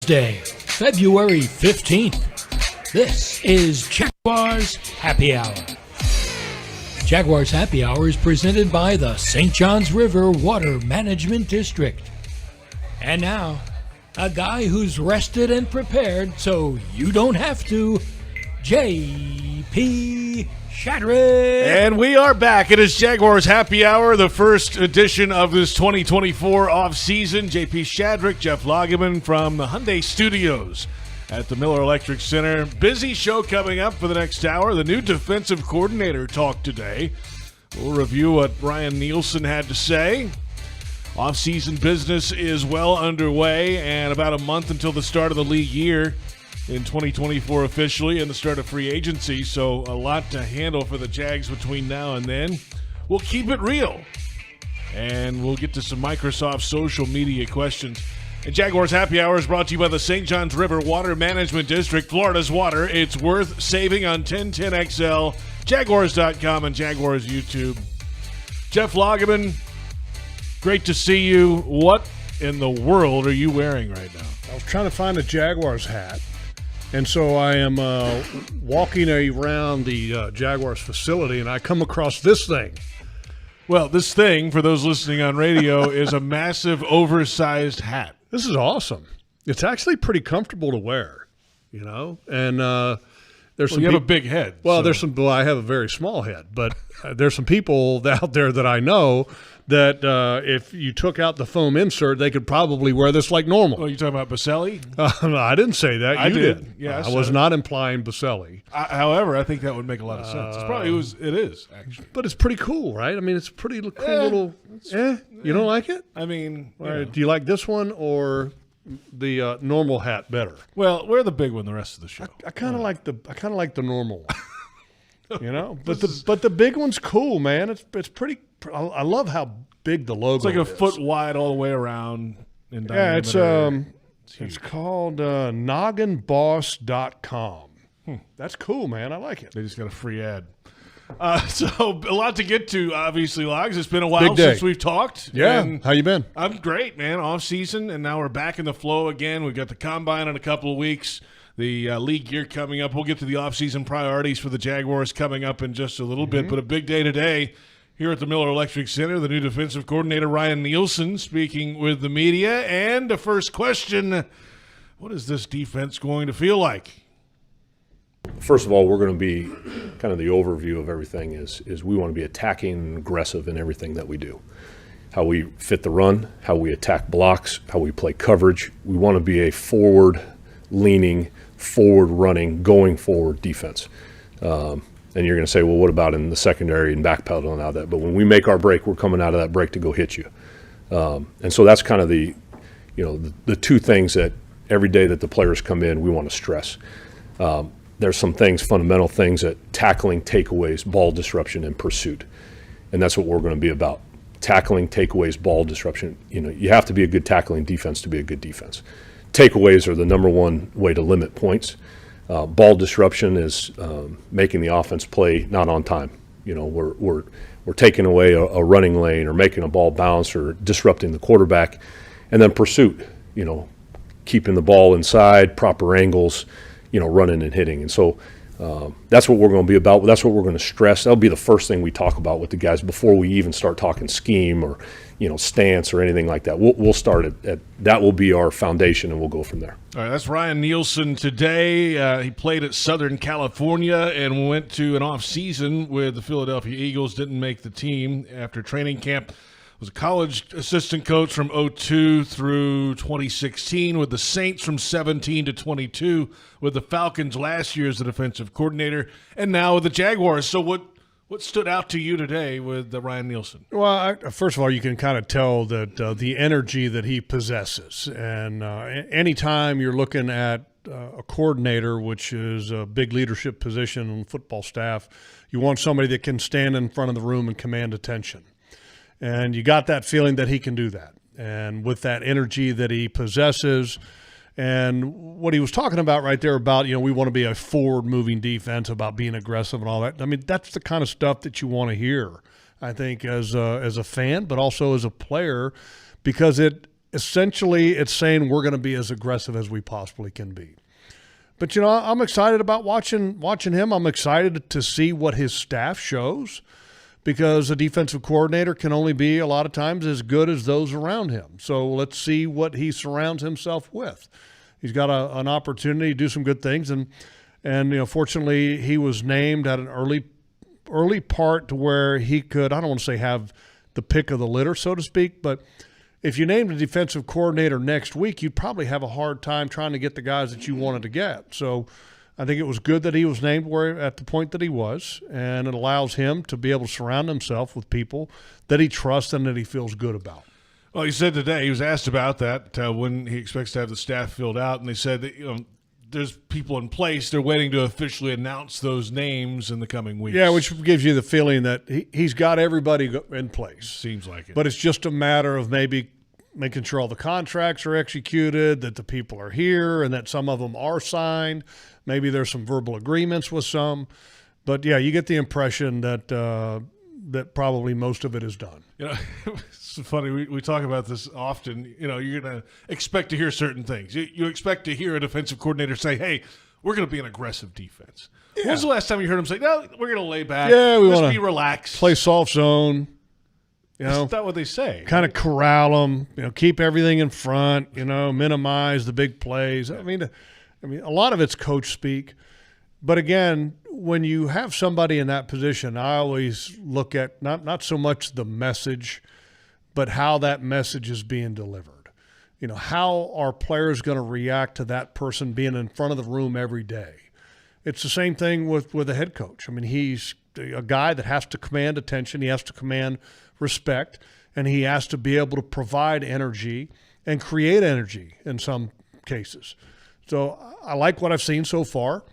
Thursday, February 15th. This is Jaguars Happy Hour. Jaguars Happy Hour is presented by the St. Johns River Water Management District. And now, a guy who's rested and prepared so you don't have to, J.P. Shadrick. And we are back. It is Jaguars Happy Hour, the first edition of this 2024 offseason. J.P. Shadrick, Jeff Lageman from the Hyundai Studios at the Miller Electric Center. Busy show coming up for the next hour. The new defensive coordinator talked today. We'll review what Ryan Nielsen had to say. Offseason business is well underway, and about a month until the start of the league year in 2024 officially and the start of free agency, so a lot to handle for the Jags between now and then. We'll keep it real, and we'll get to some Microsoft social media questions. And Jaguars Happy Hour is brought to you by the St. Johns River Water Management District. Florida's water, it's worth saving on 1010XL, Jaguars.com, and Jaguars YouTube. Jeff Lageman, great to see you. What in the world are you wearing right now? I was trying to find a Jaguars hat. And so I am walking around the Jaguars facility, and I come across this thing. Well, this thing, for those listening on radio, is a massive, oversized hat. This is awesome. It's actually pretty comfortable to wear, you know. And there's some. You have a big head. Well, so. there's some. Well, I have a very small head, but there's some people out there that I know that if you took out the foam insert, they could probably wear this like normal. Well, you talking about Baselli? No, I didn't say that. I You did. Yeah, I was not implying Baselli. However, I think that would make a lot of sense. It is actually. But it's pretty cool, right? I mean, it's pretty cool little. You don't like it? I mean, do you like this one or the normal hat better? Well, wear the big one the rest of the show. I kind of like the normal one. You know, but the big one's cool, man. It's pretty. I love how big the logo is. It's like a foot wide all the way around. In diameter. It's called nogginboss.com. That's cool, man. I like it. They just got a free ad. So a lot to get to, obviously, Logs. It's been a while since we've talked. Yeah. How you been? I'm great, man. Off season, and now we're back in the flow again. We've got the Combine in a couple of weeks. The league year coming up. We'll get to the offseason priorities for the Jaguars coming up in just a little bit. But a big day today here at the Miller Electric Center. The new defensive coordinator, Ryan Nielsen, speaking with the media. And the first question, what is this defense going to feel like? First of all, we're going to be kind of the overview of everything is we want to be attacking and aggressive in everything that we do. How we fit the run, how we attack blocks, how we play coverage. We want to be a forward-leaning, forward-running, going forward defense. And you're going to say, well, what about in the secondary and backpedaling out of that? But when we make our break, we're coming out of that break to go hit you. And so that's kind of the two things that every day that the players come in, we want to stress. There's some things, fundamental things that tackling, takeaways, ball disruption, and pursuit. And that's what we're going to be about. Tackling, takeaways, ball disruption. You know, you have to be a good tackling defense to be a good defense. Takeaways are the number one way to limit points. Ball disruption is making the offense play not on time. You know, we're taking away a running lane or making a ball bounce or disrupting the quarterback. And then pursuit, you know, keeping the ball inside, proper angles, you know, running and hitting. And so that's what we're going to be about. That's what we're going to stress. That'll be the first thing we talk about with the guys before we even start talking scheme or, you know, stance or anything like that. We'll start at that will be our foundation, and we'll go from there. All right, that's Ryan Nielsen today. He played at Southern California and went to an off-season with the Philadelphia Eagles. Didn't make the team after training camp. Was a college assistant coach from 2002 through 2016 with the Saints from 17 to 22, with the Falcons last year as the defensive coordinator, and now with the Jaguars. So what stood out to you today with Ryan Nielsen? Well, first of all, you can kind of tell that the energy that he possesses. And anytime you're looking at a coordinator, which is a big leadership position on the football staff, you want somebody that can stand in front of the room and command attention. And you got that feeling that he can do that. And with that energy that he possesses, and what he was talking about right there about, you know, we want to be a forward-moving defense, about being aggressive and all that. I mean, that's the kind of stuff that you want to hear, I think, as a fan, but also as a player, because it essentially it's saying we're going to be as aggressive as we possibly can be. But, I'm excited about watching him. I'm excited to see what his staff shows, because a defensive coordinator can only be a lot of times as good as those around him. So let's see what he surrounds himself with. He's got an opportunity to do some good things, and fortunately he was named at an early part to where he could, I don't want to say have the pick of the litter, so to speak, but if you named a defensive coordinator next week, you'd probably have a hard time trying to get the guys that you wanted to get. So I think it was good that he was named at the point that he was, and it allows him to be able to surround himself with people that he trusts and that he feels good about. Well, he said today, he was asked about that when he expects to have the staff filled out, and they said that there's people in place. They're waiting to officially announce those names in the coming weeks. Yeah, which gives you the feeling that he's got everybody in place. Seems like it. But it's just a matter of maybe making sure all the contracts are executed, that the people are here, and that some of them are signed. Maybe there's some verbal agreements with some. But, yeah, you get the impression that that probably most of it is done. It's funny. We talk about this often. You're going to expect to hear certain things. You expect to hear a defensive coordinator say, hey, we're going to be an aggressive defense. Yeah. When was the last time you heard him say, no, we're going to lay back. Yeah, we want to be relaxed. Play soft zone. Isn't that what they say? Kind of corral them, keep everything in front, minimize the big plays. I mean, a lot of it's coach speak. But again, when you have somebody in that position, I always look at not so much the message, but how that message is being delivered. How are players going to react to that person being in front of the room every day? It's the same thing with a head coach. I mean, he's a guy that has to command attention. He has to command respect, and he has to be able to provide energy and create energy in some cases. So I like what I've seen so far.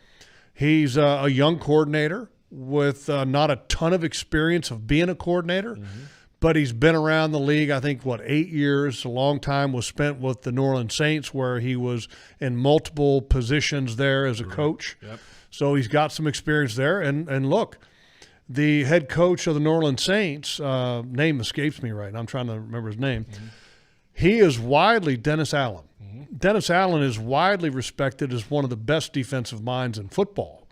He's a young coordinator with not a ton of experience of being a coordinator, but he's been around the league, I think, 8 years. A long time was spent with the New Orleans Saints, where he was in multiple positions there as a coach. Yep. So he's got some experience there. And look, the head coach of the New Orleans Saints, name escapes me right now. I'm trying to remember his name. He is widely Dennis Allen. Dennis Allen is widely respected as one of the best defensive minds in football,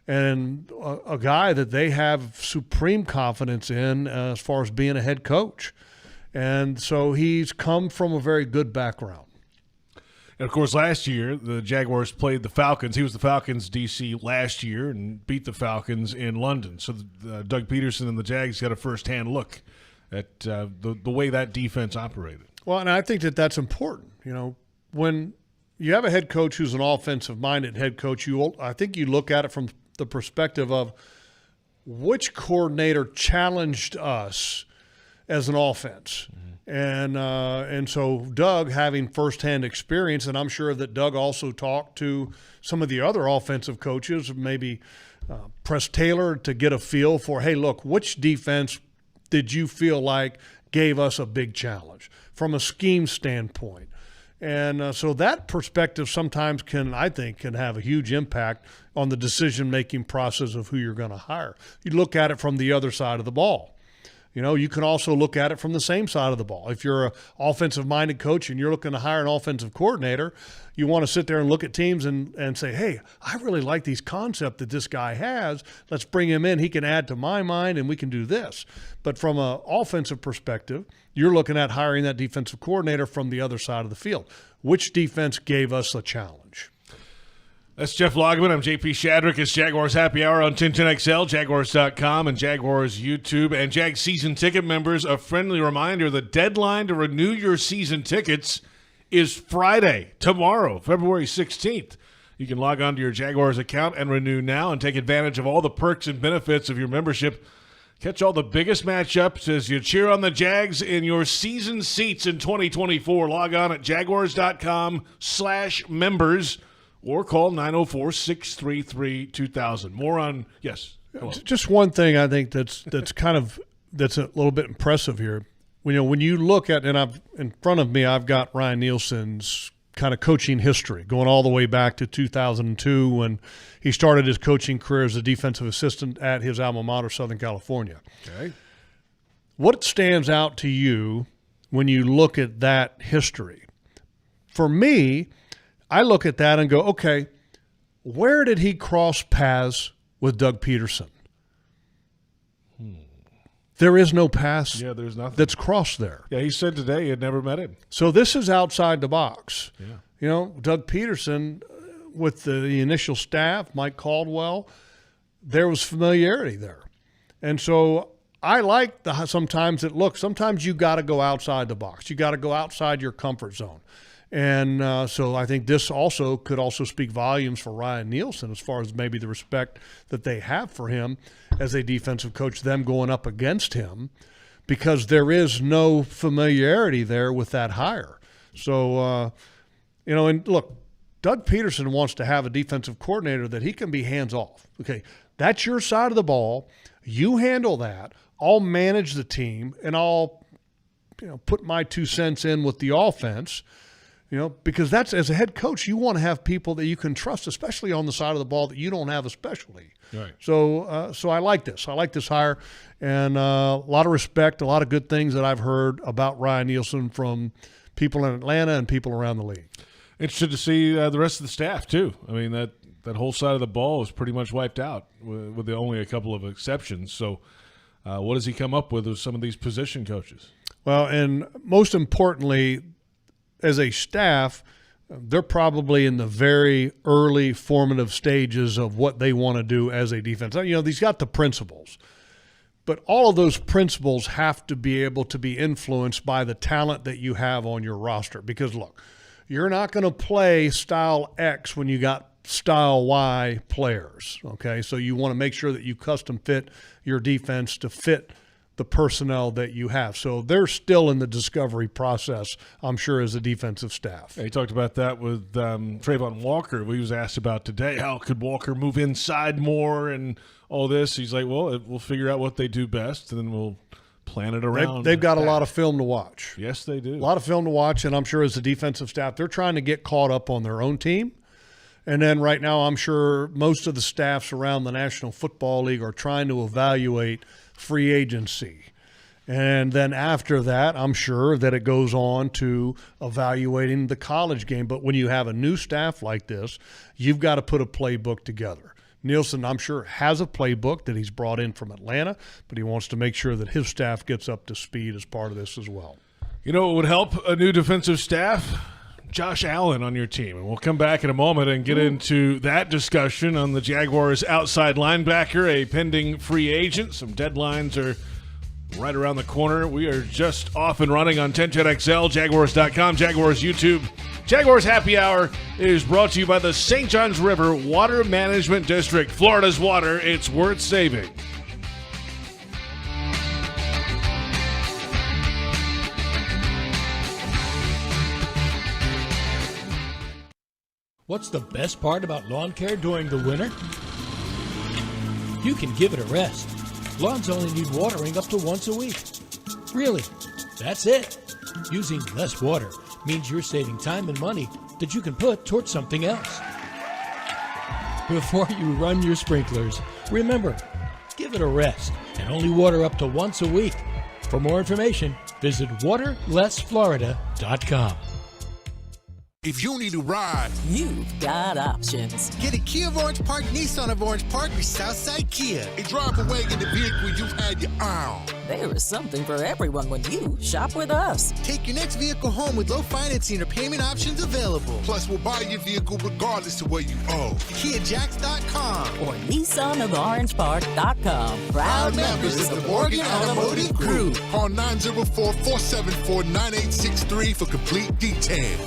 and a guy that they have supreme confidence in as far as being a head coach. And so he's come from a very good background. And, of course, last year the Jaguars played the Falcons. He was the Falcons' DC last year and beat the Falcons in London. So Doug Peterson and the Jags got a first-hand look at the way that defense operated. Well, and I think that's important. When you have a head coach who's an offensive-minded head coach, I think you look at it from the perspective of which coordinator challenged us as an offense. And so Doug, having firsthand experience, and I'm sure that Doug also talked to some of the other offensive coaches, maybe Press Taylor, to get a feel for, hey, look, which defense did you feel like gave us a big challenge from a scheme standpoint? And so that perspective sometimes can have a huge impact on the decision-making process of who you're going to hire. You look at it from the other side of the ball. You can also look at it from the same side of the ball. If you're an offensive-minded coach and you're looking to hire an offensive coordinator, you want to sit there and look at teams and say, hey, I really like these concepts that this guy has. Let's bring him in. He can add to my mind, and we can do this. But from an offensive perspective, you're looking at hiring that defensive coordinator from the other side of the field. Which defense gave us a challenge? That's Jeff Lageman. I'm JP Shadrick. It's Jaguars Happy Hour on 1010XL, Jaguars.com, and Jaguars YouTube. And Jag season ticket members, a friendly reminder, the deadline to renew your season tickets is Friday, tomorrow, February 16th. You can log on to your Jaguars account and renew now and take advantage of all the perks and benefits of your membership. Catch all the biggest matchups as you cheer on the Jags in your season seats in 2024. Log on at jaguars.com/members. Or call 904-633-2000. More on, yes. Hello. Just one thing I think that's a little bit impressive here. When you look at, and in front of me, I've got Ryan Nielsen's kind of coaching history going all the way back to 2002 when he started his coaching career as a defensive assistant at his alma mater, Southern California. Okay. What stands out to you when you look at that history. For me, I look at that and go, okay, where did he cross paths with Doug Peterson? There is no path there's nothing that's crossed there. Yeah, he said today he had never met him. So this is outside the box. Yeah. You know, Doug Peterson, with the initial staff, Mike Caldwell, there was familiarity there. And so I like sometimes you got to go outside the box. You got to go outside your comfort zone. And so I think this could also speak volumes for Ryan Nielsen as far as maybe the respect that they have for him as a defensive coach, them going up against him, because there is no familiarity there with that hire. So, and look, Doug Peterson wants to have a defensive coordinator that he can be hands-off. Okay, that's your side of the ball. You handle that. I'll manage the team, and I'll put my 2 cents in with the offense. Because that's, as a head coach, you want to have people that you can trust, especially on the side of the ball that you don't have a specialty. Right. So I like this. I like this hire, and a lot of respect, a lot of good things that I've heard about Ryan Nielsen from people in Atlanta and people around the league. Interested to see the rest of the staff, too. I mean, that whole side of the ball is pretty much wiped out with only a couple of exceptions. So what does he come up with some of these position coaches? Well, and most importantly, as a staff, they're probably in the very early formative stages of what they want to do as a defense. He's got the principles, but all of those principles have to be able to be influenced by the talent that you have on your roster. Because, look, you're not going to play style X when you got style Y players, okay? So you want to make sure that you custom fit your defense to fit the personnel that you have. So they're still in the discovery process, I'm sure, as a defensive staff. Yeah, he talked about that with Trayvon Walker. He was asked about today, how could Walker move inside more and all this. He's like, well, we'll figure out what they do best, and then we'll plan it around. They've got a lot of film to watch. Yes, they do. A lot of film to watch, and I'm sure as a defensive staff, they're trying to get caught up on their own team. And then right now, I'm sure most of the staffs around the National Football League are trying to evaluate free agency. And then after that, I'm sure that it goes on to evaluating the college game. But when you have a new staff like this, you've got to put a playbook together. Nielsen, I'm sure, has a playbook that he's brought in from Atlanta, but he wants to make sure that his staff gets up to speed as part of this as well. You know what would help a new defensive staff? Josh Allen on your team. And we'll come back in a moment and get into that discussion on the Jaguars outside linebacker, a pending free agent. Some deadlines are right around the corner. We are just off and running on 1010XL, Jaguars.com, Jaguars YouTube. Jaguars Happy Hour is brought to you by the St. Johns River Water Management District. Florida's water, it's worth saving. What's the best part about lawn care during the winter? You can give it a rest. Lawns only need watering up to once a week. Really, that's it. Using less water means you're saving time and money that you can put towards something else. Before you run your sprinklers, remember, give it a rest and only water up to once a week. For more information, visit waterlessflorida.com. If you need a ride, you've got options. Get a Kia of Orange Park, Nissan of Orange Park, or Southside Kia. And drive away in the vehicle you've had your eye on. There is something for everyone when you shop with us. Take your next vehicle home with low financing or payment options available. Plus, we'll buy your vehicle regardless of what you owe. KiaJax.com or NissanofOrangePark.com. Proud members of the Morgan Automotive Group. Call 904-474-9863 for complete detail.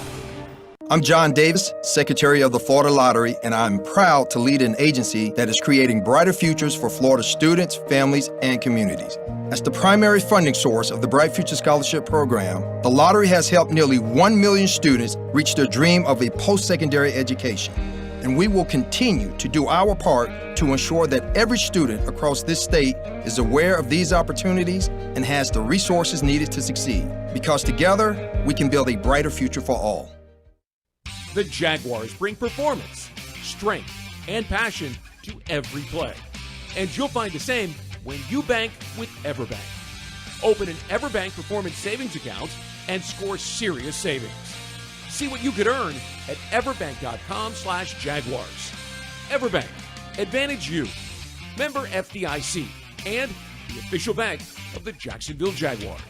I'm John Davis, Secretary of the Florida Lottery, and I'm proud to lead an agency that is creating brighter futures for Florida students, families, and communities. As the primary funding source of the Bright Future Scholarship Program, the lottery has helped nearly 1 million students reach their dream of a post-secondary education. And we will continue to do our part to ensure that every student across this state is aware of these opportunities and has the resources needed to succeed. Because together, we can build a brighter future for all. The Jaguars bring performance, strength, and passion to every play. And you'll find the same when you bank with EverBank. Open an EverBank Performance Savings account and score serious savings. See what you could earn at everbank.com/Jaguars. Everbank, advantage you. Member FDIC and the official bank of the Jacksonville Jaguars.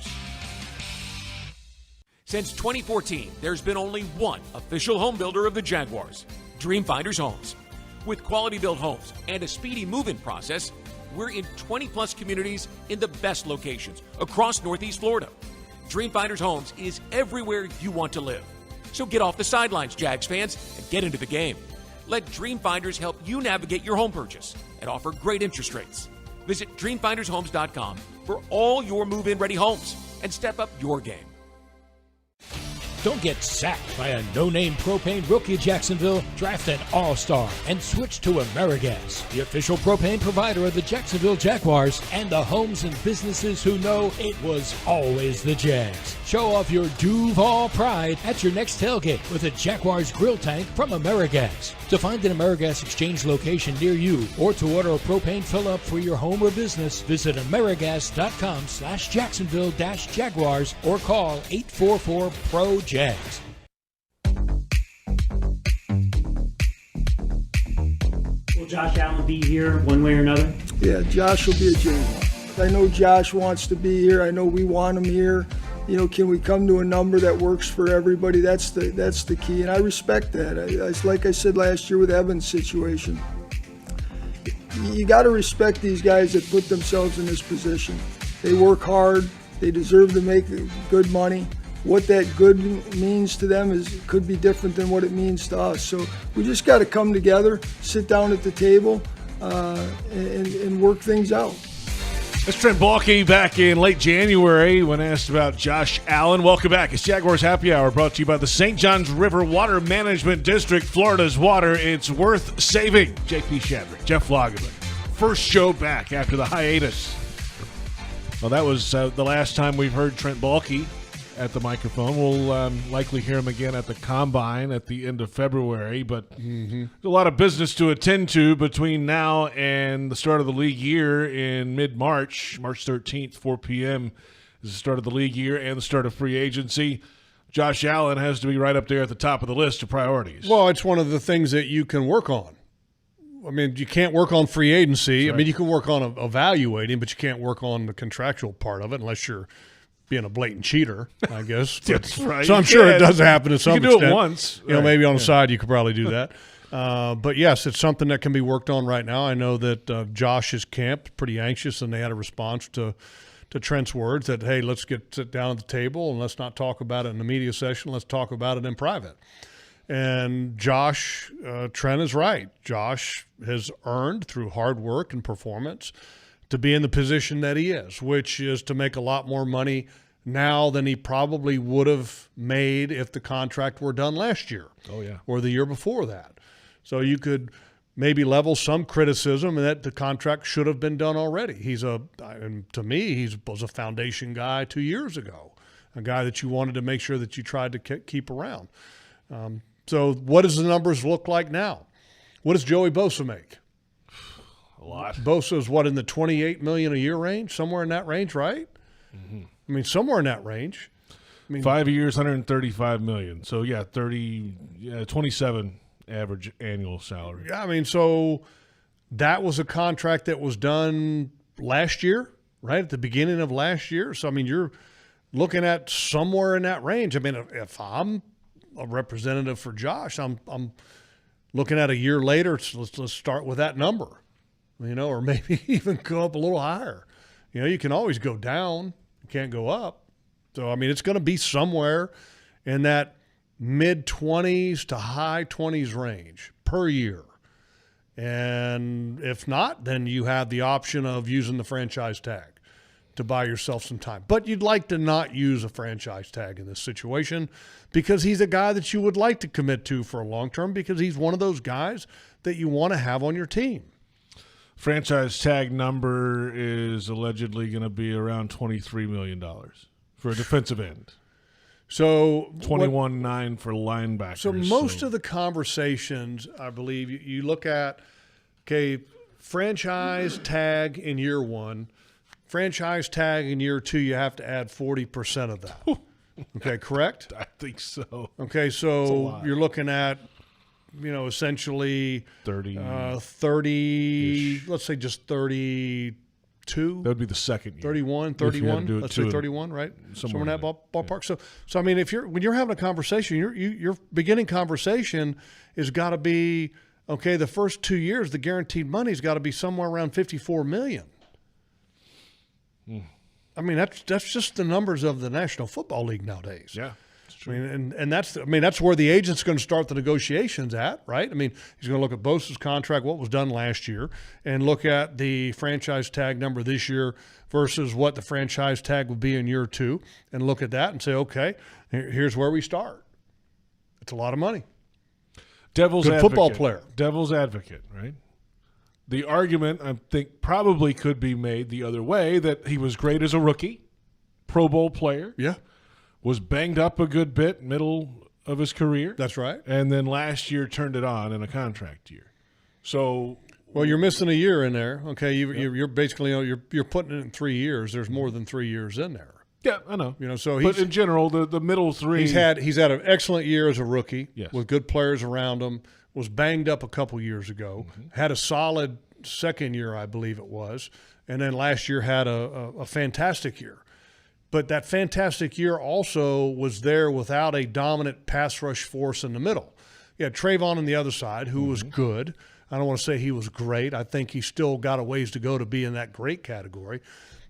Since 2014, there's been only one official home builder of the Jaguars, Dreamfinders Homes. With quality-built homes and a speedy move-in process, we're in 20-plus communities in the best locations across Northeast Florida. Dreamfinders Homes is everywhere you want to live. So get off the sidelines, Jags fans, and get into the game. Let Dreamfinders help you navigate your home purchase and offer great interest rates. Visit dreamfindershomes.com for all your move-in ready homes and step up your game. Don't get sacked by a no-name propane rookie at Jacksonville. Draft an all-star and switch to AmeriGas, the official propane provider of the Jacksonville Jaguars and the homes and businesses who know it was always the Jags. Show off your Duval pride at your next tailgate with a Jaguars grill tank from AmeriGas. To find an AmeriGas Exchange location near you or to order a propane fill-up for your home or business, visit AmeriGas.com/Jacksonville-Jaguars or call 844-PRO-JAGS. Will Josh Allen be here one way or another? Yeah, Josh will be a Jaguar. I know Josh wants to be here. I know we want him here. You know, can we come to a number that works for everybody? That's the key, and I respect that. Like I said last year with Evan's situation, you got to respect these guys that put themselves in this position. They work hard. They deserve to make good money. What that good means to them could be different than what it means to us. So we just got to come together, sit down at the table, and work things out. That's Trent Baalke back in late January when asked about Josh Allen. Welcome back. It's Jaguars Happy Hour brought to you by the St. Johns River Water Management District. Florida's water, it's worth saving. JP Shadrick, Jeff Lageman. First show back after the hiatus. Well, that was the last time we've heard Trent Baalke at the microphone. We'll likely hear him again at the Combine at the end of February, but there's a lot of business to attend to between now and the start of the league year in mid-March. March 13th, 4 p.m. is the start of the league year and the start of free agency. Josh Allen has to be right up there at the top of the list of priorities. Well, it's one of the things that you can work on. I mean, you can't work on free agency. Right. I mean, you can work on evaluating, but you can't work on the contractual part of it unless you're being a blatant cheater, I guess. That's right. So I'm sure it does happen to some extent. You can do it once. You know, maybe on the side you could probably do that. But, yes, it's something that can be worked on right now. I know that Josh's camp pretty anxious, and they had a response to Trent's words that, hey, let's sit down at the table and let's not talk about it in the media session. Let's talk about it in private. And Josh, Trent is right. Josh has earned through hard work and performance to be in the position that he is, which is to make a lot more money now than he probably would have made if the contract were done last year. Oh, yeah. Or the year before that. So you could maybe level some criticism that the contract should have been done already. And to me, he was a foundation guy 2 years ago, a guy that you wanted to make sure that you tried to keep around. So what does the numbers look like now? What does Joey Bosa make? A lot. Bosa's in the $28 million a year range, somewhere in that range, right? Mm-hmm. I mean, somewhere in that range. I mean, 5 years, $135 million. So 27 average annual salary. Yeah, I mean, so that was a contract that was done last year, right at the beginning of last year. So I mean, you're looking at somewhere in that range. I mean, if I'm a representative for Josh, I'm looking at a year later. So let's start with that number. Or maybe even go up a little higher. You can always go down. You can't go up. So, I mean, it's going to be somewhere in that mid-20s to high 20s range per year. And if not, then you have the option of using the franchise tag to buy yourself some time. But you'd like to not use a franchise tag in this situation because he's a guy that you would like to commit to for a long term because he's one of those guys that you want to have on your team. Franchise tag number is allegedly going to be around $23 million for a defensive end. So $21.9 for linebackers. So most of the conversations, I believe, you look at, okay, franchise tag in year one, franchise tag in year two, you have to add 40% of that. Okay, correct? I think so. Okay, so you're looking at, essentially 30. 30, let's say just 32. That would be the second year. 31. Let's say 31, right? Somewhere in that ballpark. Yeah. So I mean, when you're having a conversation, your beginning conversation has got to be, okay, the first 2 years, the guaranteed money's got to be somewhere around $54 million. I mean, that's just the numbers of the National Football League nowadays. Yeah. I mean, and that's where the agent's going to start the negotiations at, right? I mean, he's going to look at Bosa's contract, what was done last year, and look at the franchise tag number this year versus what the franchise tag would be in year 2, and look at that and say, okay, here's where we start. It's a lot of money. Devil's Good advocate. football player. Devil's advocate, right? The argument, I think, probably could be made the other way, that he was great as a rookie, Pro Bowl player. Yeah. Was banged up a good bit middle of his career. That's right. And then last year turned it on in a contract year. So, well, you're missing a year in there. Okay, you're basically you're putting it in 3 years. There's more than 3 years in there. Yeah, I know. So but in general, the middle three. He's had an excellent year as a rookie. Yes. With good players around him. Was banged up a couple years ago. Had a solid second year, I believe it was, and then last year had a fantastic year. But that fantastic year also was there without a dominant pass rush force in the middle. You had Trayvon on the other side, who was good. I don't want to say he was great. I think he still got a ways to go to be in that great category.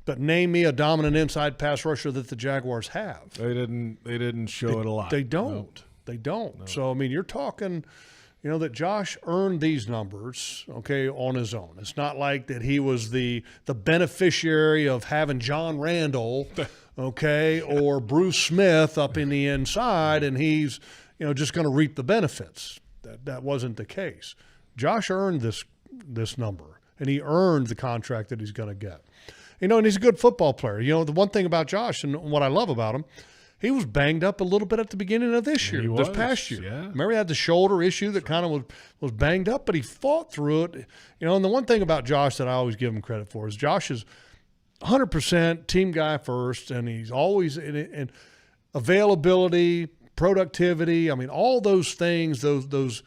But name me a dominant inside pass rusher that the Jaguars have. They didn't show it a lot. They don't. No. They don't. No. So, I mean, you're talking – that Josh earned these numbers, okay, on his own. It's not like that he was the beneficiary of having John Randall, okay, or Bruce Smith up in the inside, and he's, just going to reap the benefits. That wasn't the case. Josh earned this number, and he earned the contract that he's going to get. And he's a good football player. The one thing about Josh and what I love about him, he was banged up a little bit at the beginning of this year, this past year. Yeah. Remember, he had the shoulder issue that kind of was banged up, but he fought through it. And the one thing about Josh that I always give him credit for is Josh is 100% team guy first, and he's always in availability, productivity. I mean, all those things, those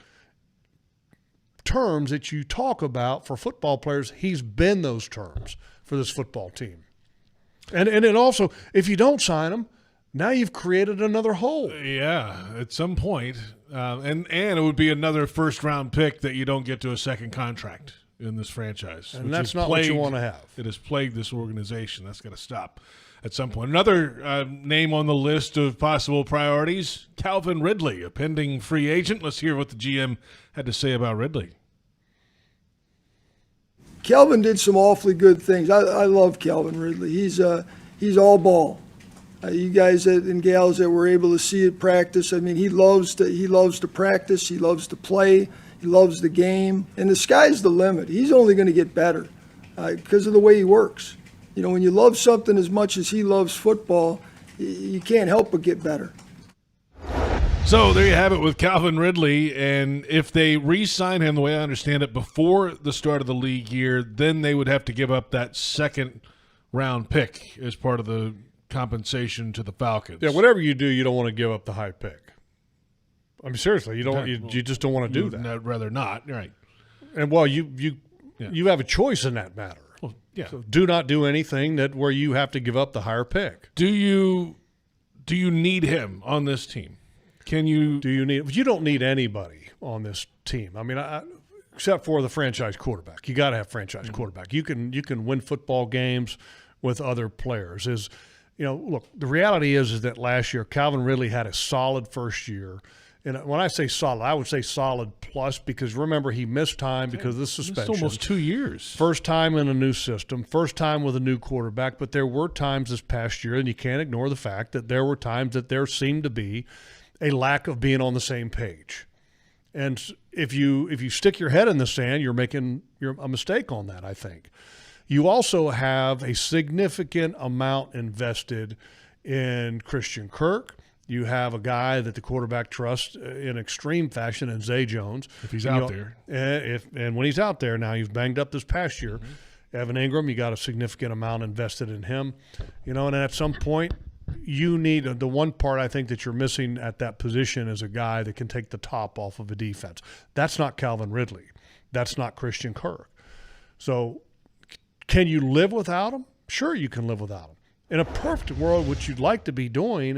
terms that you talk about for football players, he's been those terms for this football team. And then also, if you don't sign him, now you've created another hole. Yeah, at some point. And it would be another first-round pick that you don't get to a second contract in this franchise. And that's not what you want to have. It has plagued this organization. That's got to stop at some point. Another name on the list of possible priorities, Calvin Ridley, a pending free agent. Let's hear what the GM had to say about Ridley. Calvin did some awfully good things. I love Calvin Ridley. He's all ball. You guys and gals that were able to see it practice, I mean, he loves to practice. He loves to play. He loves the game. And the sky's the limit. He's only going to get better because of the way he works. When you love something as much as he loves football, you can't help but get better. So there you have it with Calvin Ridley. And if they re-sign him, the way I understand it, before the start of the league year, then they would have to give up that second-round pick as part of the compensation to the Falcons. Yeah, whatever you do, you don't want to give up the high pick. I mean, seriously, you just don't want to do that. I'd rather not. Right. And you have a choice in that matter. Well, yeah. So do not do anything where you have to give up the higher pick. Do you need him on this team? You don't need anybody on this team. I mean, except for the franchise quarterback. You got to have franchise quarterback. You can win football games with other players. Look, the reality is that last year Calvin Ridley had a solid first year. And when I say solid, I would say solid plus, because remember, he missed time because of the suspension. It's almost 2 years. First time in a new system, first time with a new quarterback. But there were times this past year, and you can't ignore the fact that there were times that there seemed to be a lack of being on the same page. And if you stick your head in the sand, you're making a mistake on that, I think. You also have a significant amount invested in Christian Kirk. You have a guy that the quarterback trusts in extreme fashion in Zay Jones. If he's out there. And when he's out there, now he's banged up this past year. Evan Ingram, you got a significant amount invested in him. And at some point, you need the one part I think that you're missing at that position is a guy that can take the top off of a defense. That's not Calvin Ridley. That's not Christian Kirk. So can you live without him? Sure, you can live without him. In a perfect world, what you'd like to be doing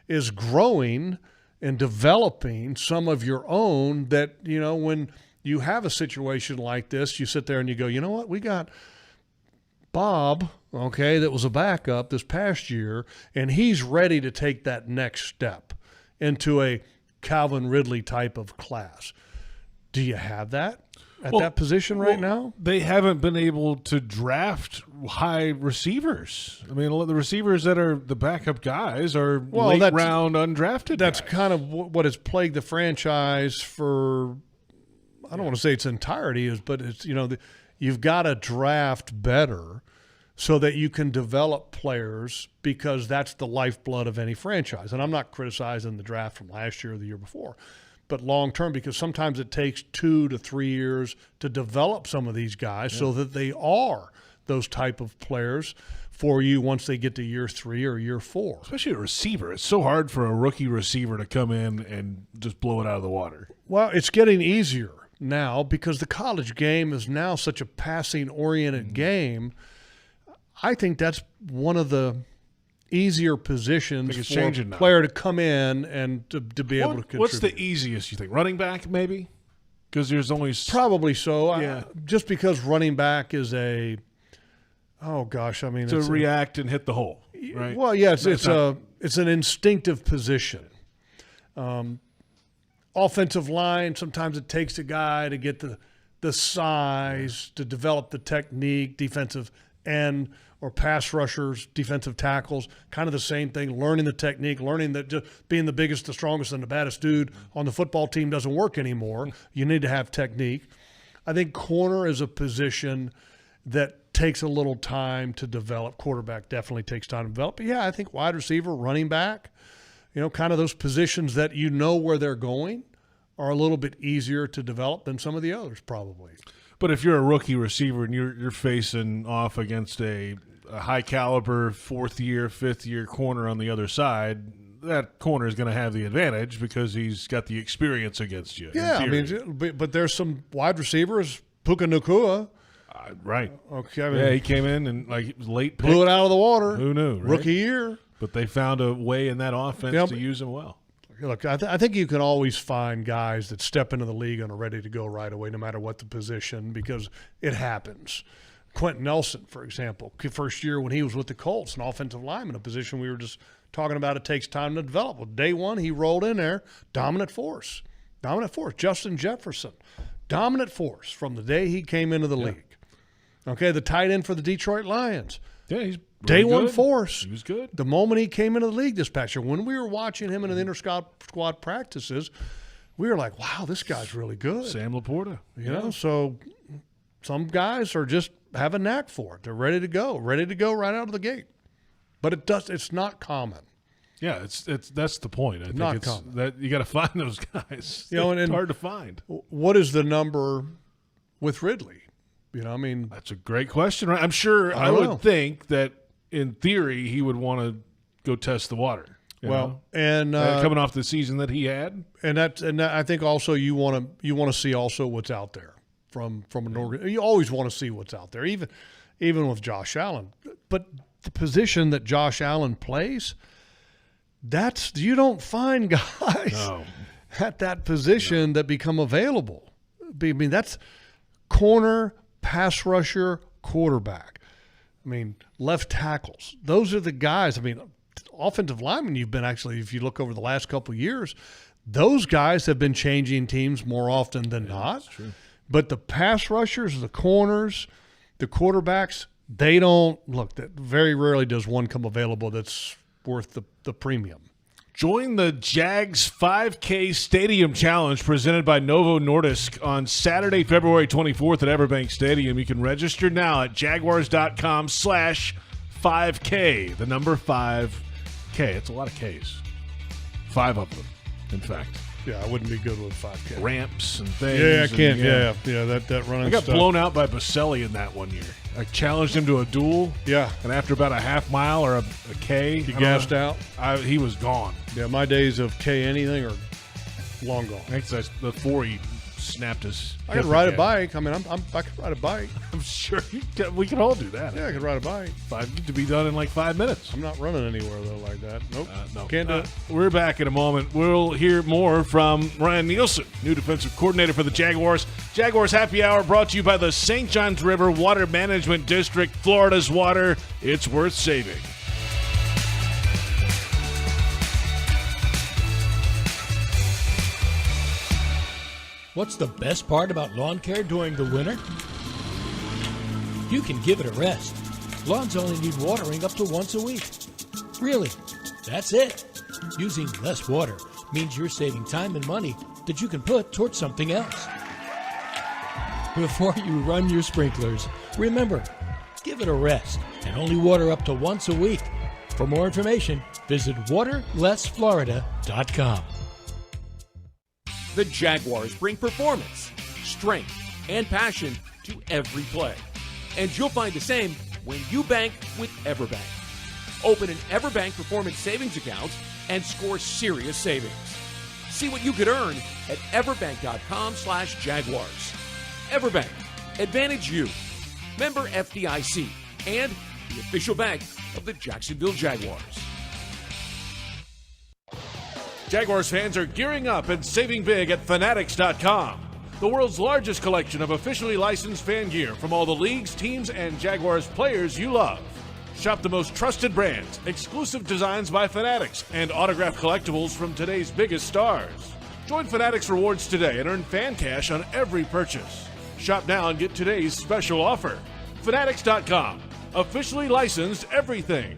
is growing and developing some of your own that, when you have a situation like this, you sit there and you go, you know what, we got Bob, okay, that was a backup this past year, and he's ready to take that next step into a Calvin Ridley type of class. Do you have that at that position right now? They haven't been able to draft high receivers. I mean, the receivers that are the backup guys are late-round undrafted That's guys. kind of what has plagued the franchise for, I don't want to say its entirety, but it's, you've got to draft better so that you can develop players, because that's the lifeblood of any franchise. And I'm not criticizing the draft from last year or the year before, but long-term, because sometimes it takes 2 to 3 years to develop some of these guys so that they are those type of players for you once they get to year 3 or year 4. Especially a receiver. It's so hard for a rookie receiver to come in and just blow it out of the water. Well, it's getting easier now because the college game is now such a passing-oriented game. I think that's one of the easier positions for a player to come in and to be able to contribute. What's the easiest, you think? Running back, maybe? Because there's only – Probably so. Yeah. Just because running back is a – to react and hit the hole, right? Well, yeah, it's an instinctive position. Offensive line, sometimes it takes a guy to get the size, to develop the technique, defensive end or pass rushers, defensive tackles, kind of the same thing, learning the technique, learning that just being the biggest, the strongest, and the baddest dude on the football team doesn't work anymore. You need to have technique. I think corner is a position that takes a little time to develop. Quarterback definitely takes time to develop. But, yeah, I think wide receiver, running back, kind of those positions that where they're going are a little bit easier to develop than some of the others probably. But if you're a rookie receiver and you're facing off against a high caliber 4th year, 5th year corner on the other side, that corner is going to have the advantage because he's got the experience against you. Yeah, I mean, but there's some wide receivers, Puka Nacua. Right. Okay. He came in and it was late pick. Blew it out of the water. Who knew? Right? Rookie year. But they found a way in that offense to use him well. Look, I think you can always find guys that step into the league and are ready to go right away no matter what the position, because it happens. Quentin Nelson, for example, first year when he was with the Colts, an offensive lineman, a position we were just talking about it takes time to develop. Well, day one, he rolled in there, dominant force. Justin Jefferson, dominant force from the day he came into the league. Okay, the tight end for the Detroit Lions. Yeah, he's Day one force. He was good. The moment he came into the league this past year, when we were watching him in the inter-squad practices, we were like, wow, this guy's really good. Sam Laporta. So some guys are just have a knack for it. They're ready to go right out of the gate. But it's not common. Yeah, that's the point. I think not it's common. that you got to find those guys. And it's hard to find. What is the number with Ridley? That's a great question. Right? I'm sure I would think that in theory he would want to go test the water. And coming off the season that he had, and I think also you want to see also what's out there from an organ. You always want to see what's out there, even with Josh Allen. But the position that Josh Allen plays, you don't find guys at that position that become available. I mean, that's corner, pass rusher, quarterback. I mean, left tackles. Those are the guys. I mean, offensive linemen you've been actually, if you look over the last couple of years, those guys have been changing teams more often than not. That's true. But the pass rushers, the corners, the quarterbacks, they don't look. That very rarely does one come available that's worth the premium. Join the Jags 5K Stadium Challenge presented by Novo Nordisk on Saturday, February 24th at Everbank Stadium. You can register now at jaguars.com/5K. The number 5K. It's a lot of Ks. 5 of them, in fact. Yeah, I wouldn't be good with 5K. Ramps and things. Yeah, I can't. And, That running I got stuff. blown out by Baselli in that one year. I challenged him to a duel. Yeah. And after about a half mile or a K, He gassed out. He was gone. Yeah, my days of K anything are long gone. Actually, before he snapped his. I could ride a bike. I mean, I could ride a bike. I'm sure we can all do that. Yeah, I could ride a bike. To be done in like 5 minutes. I'm not running anywhere though like that. Nope. No. Can't do it. We're back in a moment. We'll hear more from Ryan Nielsen, new defensive coordinator for the Jaguars. Jaguars Happy Hour brought to you by the St. Johns River Water Management District. Florida's water. It's worth saving. What's the best part about lawn care during the winter? You can give it a rest. Lawns only need watering up to once a week. Really, that's it. Using less water means you're saving time and money that you can put towards something else. Before you run your sprinklers, remember, give it a rest and only water up to once a week. For more information, visit waterlessflorida.com. The Jaguars bring performance, strength, and passion to every play. And you'll find the same when you bank with EverBank. Open an EverBank Performance Savings account and score serious savings. See what you could earn at everbank.com/Jaguars. EverBank, advantage you. Member FDIC and the official bank of the Jacksonville Jaguars. Jaguars fans are gearing up and saving big at Fanatics.com, the world's largest collection of officially licensed fan gear from all the leagues, teams, and Jaguars players you love. Shop the most trusted brands, exclusive designs by Fanatics, and autographed collectibles from today's biggest stars. Join Fanatics Rewards today and earn fan cash on every purchase. Shop now and get today's special offer. Fanatics.com, officially licensed everything.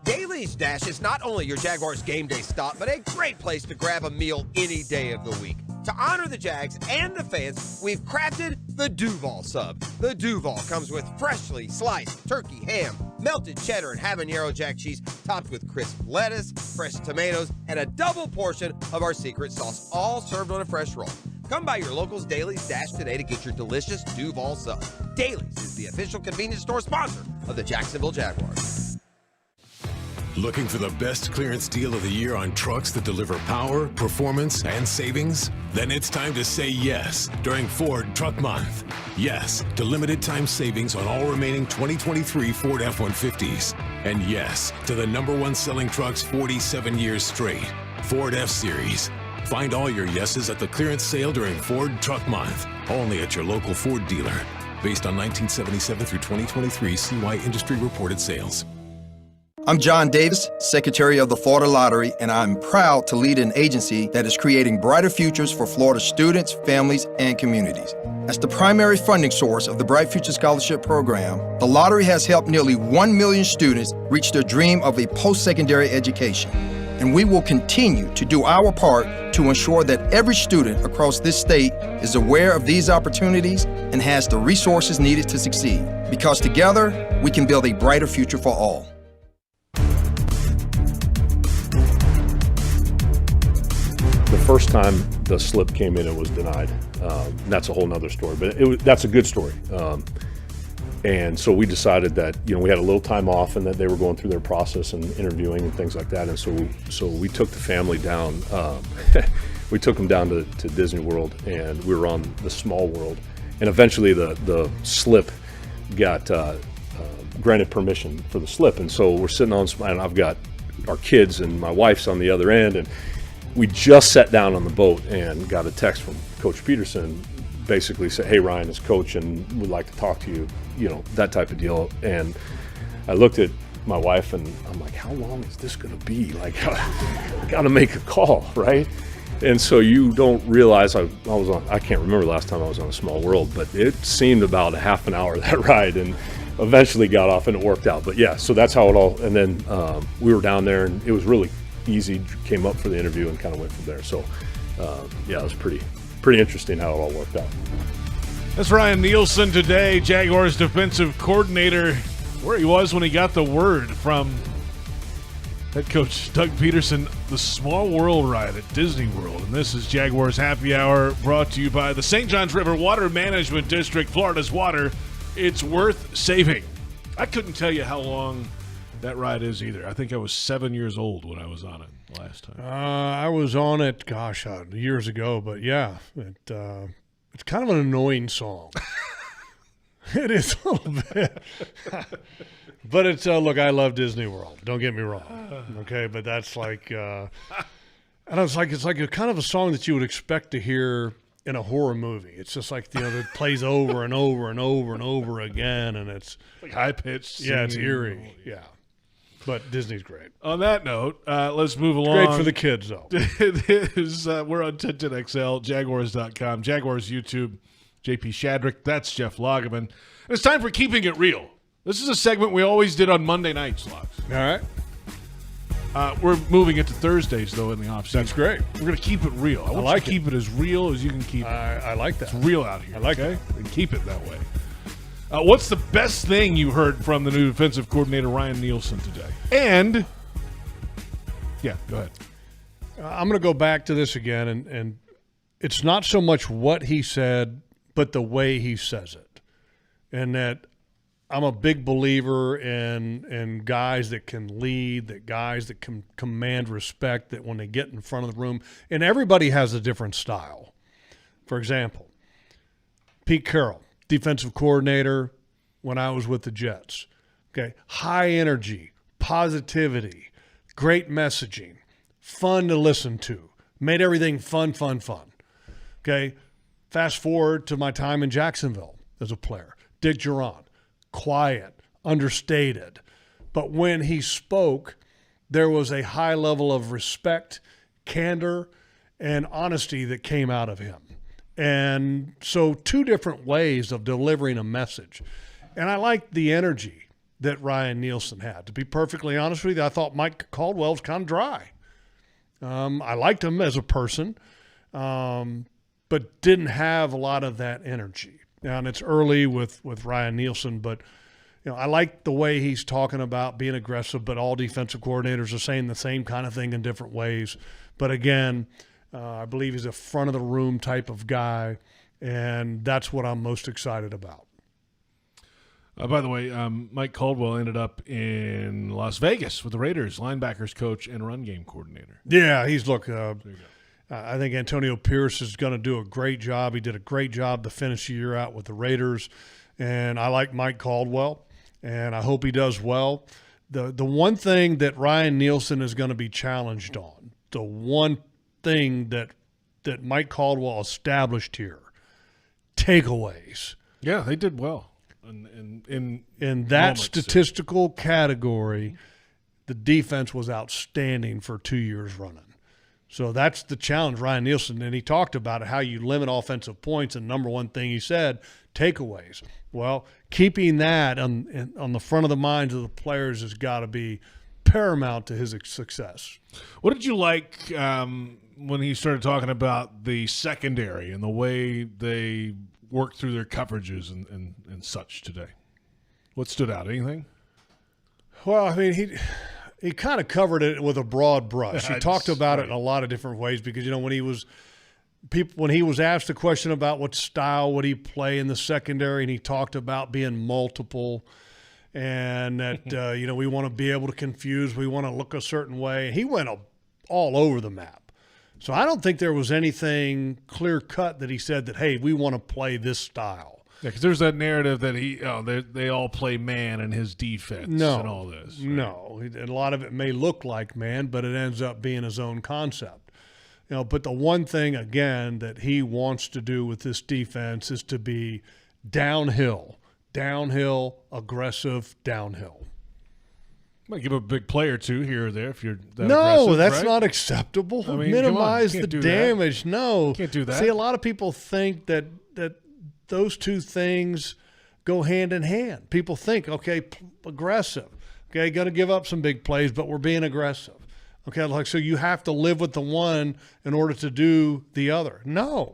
Daly's Dash is not only your Jaguars game day stop, but a great place to grab a meal any day of the week. To honor the Jags and the fans, we've crafted the Duval Sub. The Duval comes with freshly sliced turkey, ham, melted cheddar, and habanero jack cheese, topped with crisp lettuce, fresh tomatoes, and a double portion of our secret sauce, all served on a fresh roll. Come by your local's Daly's Dash today to get your delicious Duval Sub. Daly's is the official convenience store sponsor of the Jacksonville Jaguars. Looking for the best clearance deal of the year on trucks that deliver power, performance, and savings? Then it's time to say yes during Ford Truck Month. Yes to limited time savings on all remaining 2023 Ford F-150s. And yes to the #1 selling trucks 47 years straight, Ford F-Series. Find all your yeses at the clearance sale during Ford Truck Month, only at your local Ford dealer. Based on 1977 through 2023 CY industry reported sales. I'm John Davis, Secretary of the Florida Lottery, and I'm proud to lead an agency that is creating brighter futures for Florida students, families, and communities. As the primary funding source of the Bright Future Scholarship Program, the lottery has helped nearly 1 million students reach their dream of a post-secondary education. And we will continue to do our part to ensure that every student across this state is aware of these opportunities and has the resources needed to succeed. Because together, we can build a brighter future for all. The first time the slip came in, it was denied. That's a whole nother story, but that's a good story. And so we decided that, we had a little time off and that they were going through their process and interviewing and things like that. And so we took the family down. We took them down to Disney World, and we were on the Small World. And eventually the slip got granted permission for the slip. And so we're sitting on, and I've got our kids and my wife's on the other end, and we just sat down on the boat and got a text from Coach Peterson, basically said, "Hey, Ryan, it's Coach, and we'd like to talk to you," that type of deal. And I looked at my wife and I'm like, how long is this going to be? Like, I got to make a call, right? And so you don't realize I can't remember the last time I was on a Small World, but it seemed about a half an hour, that ride, and eventually got off and it worked out. But yeah, so that's how it all, and then we were down there and it was really easy, came up for the interview and kind of went from there. So yeah, it was pretty interesting how it all worked out. That's Ryan Nielsen today, Jaguars defensive coordinator, where he was when he got the word from Head coach Doug Peterson, the Small World ride at Disney World. And this is Jaguars Happy Hour, brought to you by the St. Johns River Water Management District, Florida's water. It's worth saving. I couldn't tell you how long that ride is either. I think I was 7 years old when I was on it last time. I was on it, years ago. But yeah, it's kind of an annoying song. It is a little bit. But it's look, I love Disney World. Don't get me wrong, okay? But that's like, and it's like a kind of a song that you would expect to hear in a horror movie. It's just like it plays over and over and over and over again, and it's like high pitched. Yeah, it's eerie. Yeah, but Disney's great. On that note, let's move along. Great for the kids, though. It is. We're on 1010XL, Jaguars.com, Jaguars YouTube. JP Shadrick, that's Jeff Lageman. It's time for Keeping It Real. This is a segment we always did on Monday nights, Logs. All right. We're moving it to Thursdays, though, in the offseason. That's great. We're going to keep it real. I want you to keep it as real as you can keep it. I like that. It's real out here. I like it. And keep it that way. What's the best thing you heard from the new defensive coordinator, Ryan Nielsen, today? And, yeah, go ahead. I'm going to go back to this again, and it's not so much what he said, but the way he says it. And that I'm a big believer in guys that can lead, guys that can command respect, that when they get in front of the room, and everybody has a different style. For example, Pete Carroll, defensive coordinator when I was with the Jets. Okay, high energy, positivity, great messaging, fun to listen to, made everything fun. Okay, fast forward to my time in Jacksonville as a player. Dick Geron. Quiet, understated. But when he spoke, there was a high level of respect, candor, and honesty that came out of him. And so 2 different ways of delivering a message. And I liked the energy that Ryan Nielsen had. To be perfectly honest with you, I thought Mike Caldwell was kind of dry. I liked him as a person, but didn't have a lot of that energy. And it's early with Ryan Nielsen, but I like the way he's talking about being aggressive, but all defensive coordinators are saying the same kind of thing in different ways. But again, I believe he's a front-of-the-room type of guy, and that's what I'm most excited about. By the way, Mike Caldwell ended up in Las Vegas with the Raiders, linebackers coach and run game coordinator. Yeah, I think Antonio Pierce is going to do a great job. He did a great job to finish the year out with the Raiders. And I like Mike Caldwell, and I hope he does well. The one thing that Ryan Nielsen is going to be challenged on, the one thing that Mike Caldwell established here, takeaways. Yeah, they did well. In that statistical category, the defense was outstanding for 2 years running. So that's the challenge, Ryan Nielsen, and he talked about how you limit offensive points, and number one thing he said, takeaways. Well, keeping that on the front of the minds of the players has got to be paramount to his success. What did you like when he started talking about the secondary and the way they worked through their coverages and such today? What stood out? Anything? Well, I mean, he kind of covered it with a broad brush. He talked about it in a lot of different ways because, when he was asked a question about what style would he play in the secondary, and he talked about being multiple and that, we want to be able to confuse. We want to look a certain way. He went all over the map. So I don't think there was anything clear-cut that he said that, hey, we want to play this style. Yeah, because there's that narrative that they all play man in his defense and all this. Right? No, a lot of it may look like man, but it ends up being his own concept. But the one thing, again, that he wants to do with this defense is to be downhill, aggressive, downhill. Might give a big play or two here or there if you're that aggressive, that's right? Not acceptable. I mean, minimize the damage. That. No. Can't do that. See, a lot of people think that those two things go hand in hand. People think, okay, aggressive. Okay, going to give up some big plays, but we're being aggressive. Okay, so you have to live with the one in order to do the other. No.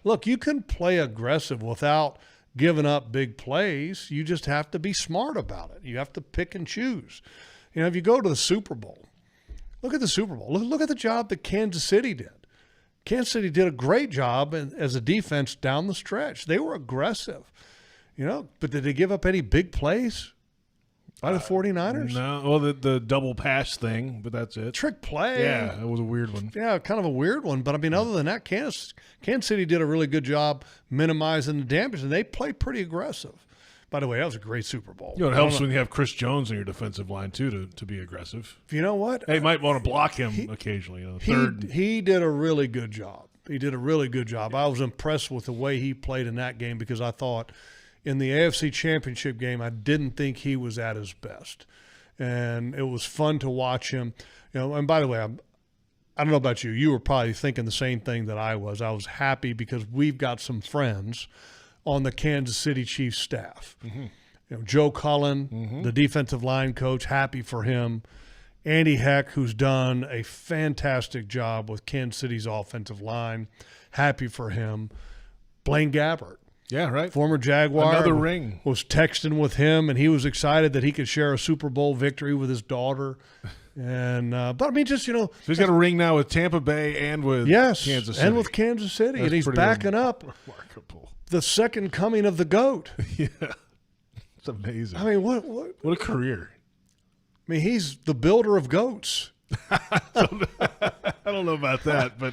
Look, you can play aggressive without giving up big plays. You just have to be smart about it. You have to pick and choose. You know, if you go to the Super Bowl, look at the Super Bowl. Look at the job that Kansas City did. Kansas City did a great job as a defense down the stretch. They were aggressive, you know, but did they give up any big plays by the 49ers? No. Well, the double pass thing, but that's it. Trick play. Yeah, it was a weird one. Yeah, kind of a weird one. But, I mean, other than that, Kansas City did a really good job minimizing the damage, and they played pretty aggressive. By the way, that was a great Super Bowl. You know, it helps when you have Chris Jones on your defensive line, too, to be aggressive. You know what? They might want to block him occasionally. You know, he did a really good job. He did a really good job. I was impressed with the way he played in that game because I thought in the AFC Championship game, I didn't think he was at his best. And it was fun to watch him. You know, and by the way, I don't know about you. You were probably thinking the same thing that I was. I was happy because we've got some friends on the Kansas City Chiefs staff. Mm-hmm. You know, Joe Cullen, the defensive line coach, happy for him. Andy Heck, who's done a fantastic job with Kansas City's offensive line, happy for him. Blaine Gabbert. Yeah, right. Former Jaguar. Another ring. Was texting with him, and he was excited that he could share a Super Bowl victory with his daughter. And but I mean, just, you know. So he's got a ring now with Tampa Bay and with Kansas City. And with Kansas City. That's and he's backing up remarkable. The second coming of the GOAT. Yeah. It's amazing. I mean, what a career. I mean, he's the builder of goats. I don't know about that, but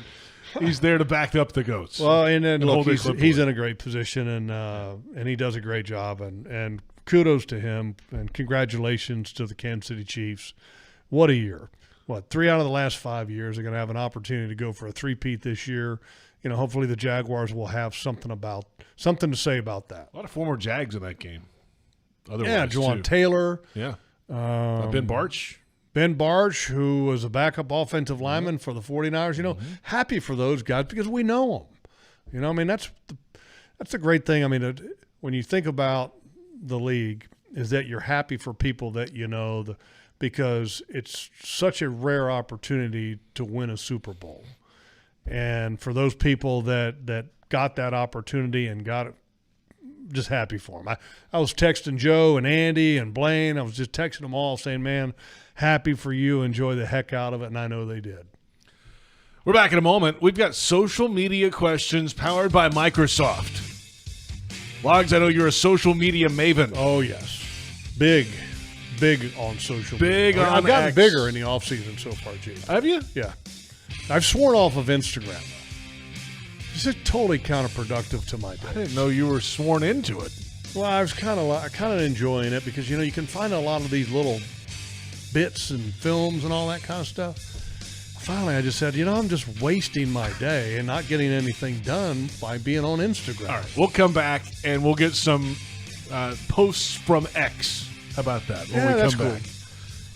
he's there to back up the goats. Well, and then look, he's in a great position, and he does a great job, and kudos to him, and congratulations to the Kansas City Chiefs. What a year! 3 out of the last 5 years are going to have an opportunity to go for a three-peat this year. You know, hopefully the Jaguars will have something to say about that. A lot of former Jags in that game. Juwan Taylor. Yeah. Ben Barch. Ben Barch, who was a backup offensive lineman for the 49ers, you know, happy for those guys because we know them. You know, I mean, that's the great thing. I mean, when you think about the league, is that you're happy for people that you know, because it's such a rare opportunity to win a Super Bowl. And for those people that got that opportunity and got it, just happy for them. I was texting Joe and Andy and Blaine. I was just texting them all saying, man, happy for you. Enjoy the heck out of it, and I know they did. We're back in a moment. We've got social media questions powered by Microsoft. Logs, I know you're a social media maven. Oh, yes. Big on social media. Big on I've gotten X. bigger in the offseason so far, Gene. Have you? Yeah. I've sworn off of Instagram. This is totally counterproductive to my day. I didn't know you were sworn into it. Well, I was kind of enjoying it because, you know, you can find a lot of these little bits and films and all that kind of stuff. Finally, I just said, you know, I'm just wasting my day and not getting anything done by being on Instagram. All right, we'll come back and we'll get some posts from X. How about that? When we come back.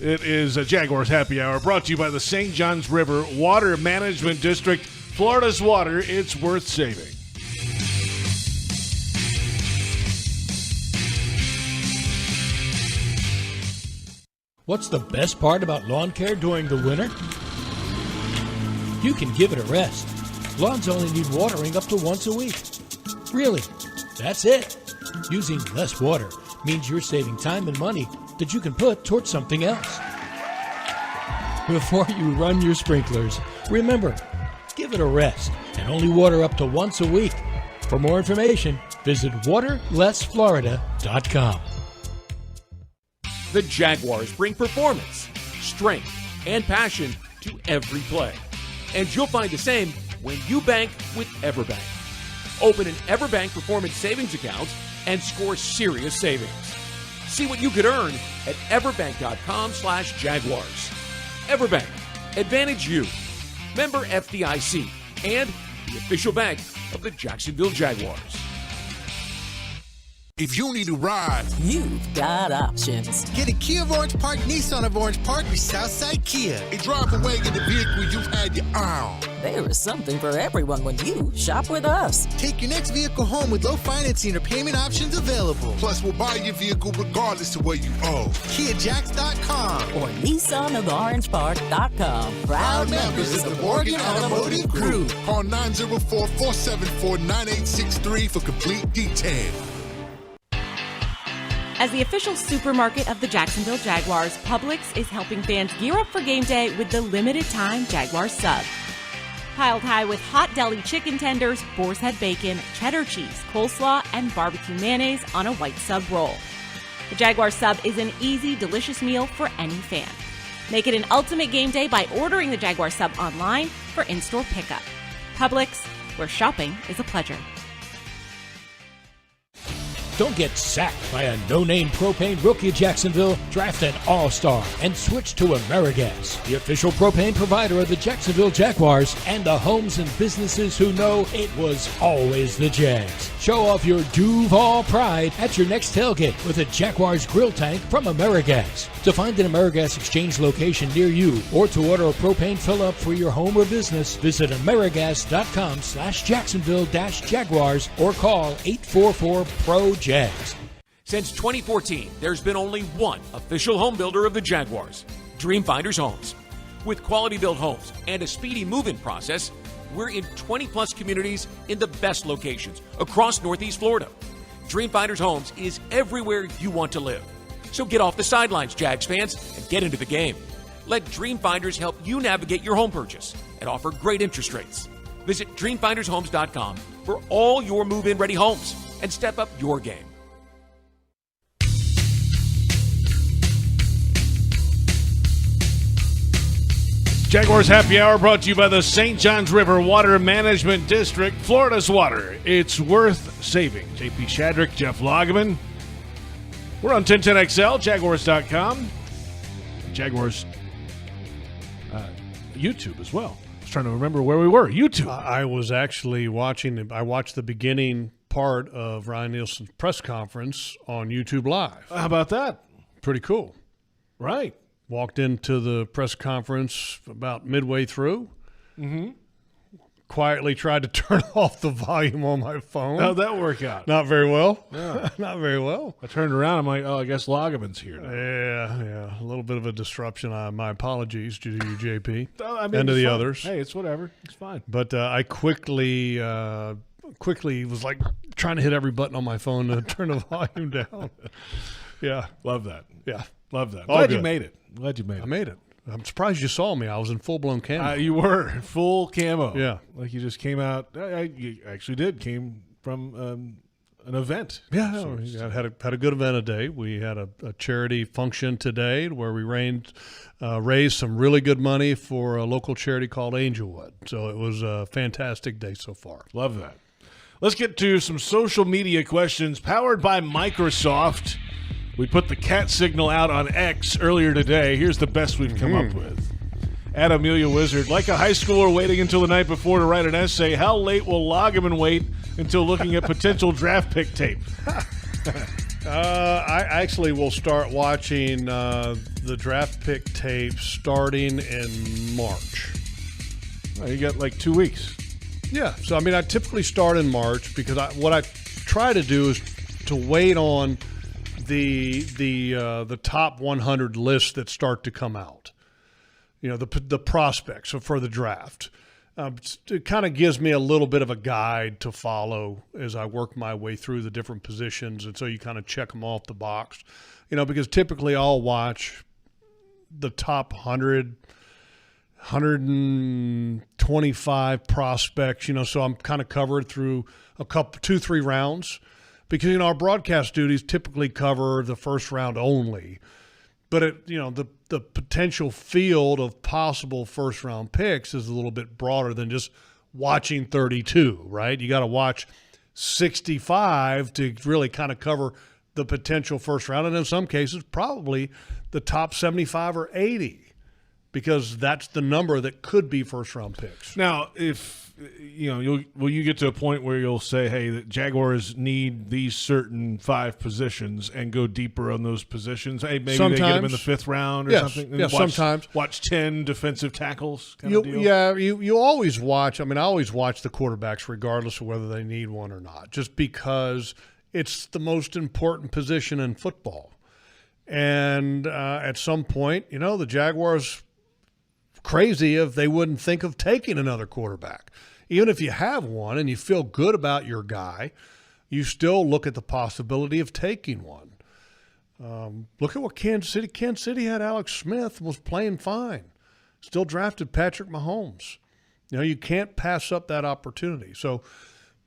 It is a Jaguars Happy Hour brought to you by the St. Johns River Water Management District. Florida's water, it's worth saving. What's the best part about lawn care during the winter? You can give it a rest. Lawns only need watering up to once a week. Really, that's it. Using less water means you're saving time and money that you can put towards something else. Before you run your sprinklers, remember, give it a rest and only water up to once a week. For more information, visit waterlessflorida.com. The Jaguars bring performance, strength, and passion to every play. And you'll find the same when you bank with EverBank. Open an EverBank Performance Savings account and score serious savings. See what you could earn at everbank.com/Jaguars. EverBank, Advantage You. Member FDIC and the official bank of the Jacksonville Jaguars. If you need a ride, You've got options. get a Kia of Orange Park, Nissan of Orange Park with Southside Kia. And drive away in the vehicle you've had your eye on. There is something for everyone when you shop with us. Take your next vehicle home with low financing or payment options available. Plus, we'll buy your vehicle regardless of what you owe. KiaJax.com. Or NissanofOrangePark.com. Proud members of the Morgan Automotive Group. Call 904-474-9863 for complete details. As the official supermarket of the Jacksonville Jaguars, Publix is helping fans gear up for game day with the limited-time Jaguars sub. Piled high with hot deli chicken tenders, boar's head bacon, cheddar cheese, coleslaw, and barbecue mayonnaise on a white sub roll. The Jaguars sub is an easy, delicious meal for any fan. Make it an ultimate game day by ordering the Jaguars sub online for in-store pickup. Publix, where shopping is a pleasure. Don't get sacked by a no-name propane rookie at Jacksonville. Draft an all-star and switch to AmeriGas, the official propane provider of the Jacksonville Jaguars and the homes and businesses who know it was always the Jags. Show off your Duval pride at your next tailgate with a Jaguars grill tank from AmeriGas. To find an AmeriGas Exchange location near you or to order a propane fill-up for your home or business, visit AmeriGas.com/Jacksonville-Jaguars or call 844-PRO-JAGS. Since 2014, there's been only one official home builder of the Jaguars, Dreamfinders Homes. With quality-built homes and a speedy move-in process, we're in 20-plus communities in the best locations across Northeast Florida. Dreamfinders Homes is everywhere you want to live. So get off the sidelines, Jags fans, and get into the game. Let Dreamfinders help you navigate your home purchase and offer great interest rates. Visit DreamfindersHomes.com for all your move-in ready homes and step up your game. Jaguars Happy Hour brought to you by the St. Johns River Water Management District, Florida's water. It's worth saving. JP Shadrick, Jeff Lageman. We're on 1010XL, Jaguars.com. Jaguars YouTube as well. I was trying to remember where we were. YouTube. I was actually I watched the beginning part of Ryan Nielsen's press conference on YouTube Live. How about that? Pretty cool. Right. Walked into the press conference about midway through. Mm-hmm. Quietly tried to turn off the volume on my phone. How'd that work out? Not very well. Yeah. Not very well. I turned around. I'm like, oh, I guess Lageman's here now. Yeah. A little bit of a disruption. My apologies to you, JP, I mean, and to the fine. others. Hey, it's whatever. It's fine. But I quickly was like trying to hit every button on my phone to turn the volume down. Yeah. Love that. Yeah. Love that. All Glad good. you made it. I made it. I'm surprised you saw me. I was in full-blown camo. You were full camo. Yeah. Like you just came out. You actually did. Came from an event. Yeah. Had a good event today. We had a charity function today where we raised some really good money for a local charity called Angelwood. So it was a fantastic day so far. Love that. Let's get to some social media questions powered by Microsoft. We put the cat signal out on X earlier today. Here's the best we've come up with. At Amelia Wizard, like a high schooler waiting until the night before to write an essay, how late will Lageman wait until looking at potential draft pick tape? I actually will start watching the draft pick tape starting in March. You got like 2 weeks. Yeah. So, I mean, I typically start in March because what I try to do is to wait on the top 100 lists that start to come out. You know, the prospects for the draft. It kind of gives me a little bit of a guide to follow as I work my way through the different positions, and so you kind of check them off the box. You know, because typically I'll watch the top 125 prospects, you know, so I'm kind of covered through a couple, 2-3 rounds. Because, you know, our broadcast duties typically cover the first round only. But, the potential field of possible first-round picks is a little bit broader than just watching 32, right? You got to watch 65 to really kind of cover the potential first round. And in some cases, probably the top 75 or 80. Because that's the number that could be first-round picks. Now, if will you get to a point where you'll say, "Hey, the Jaguars need these certain 5 positions," and go deeper on those positions? Hey, maybe sometimes. They get them in the 5th round or something. Yeah, sometimes watch 10 defensive tackles. Kind of deal? Yeah, you always watch. I mean, I always watch the quarterbacks, regardless of whether they need one or not, just because it's the most important position in football. And at some point, the Jaguars. Crazy if they wouldn't think of taking another quarterback. Even if you have one and you feel good about your guy, you still look at the possibility of taking one. Look at what Kansas City had. Alex Smith was playing fine. Still drafted Patrick Mahomes. You can't pass up that opportunity. So,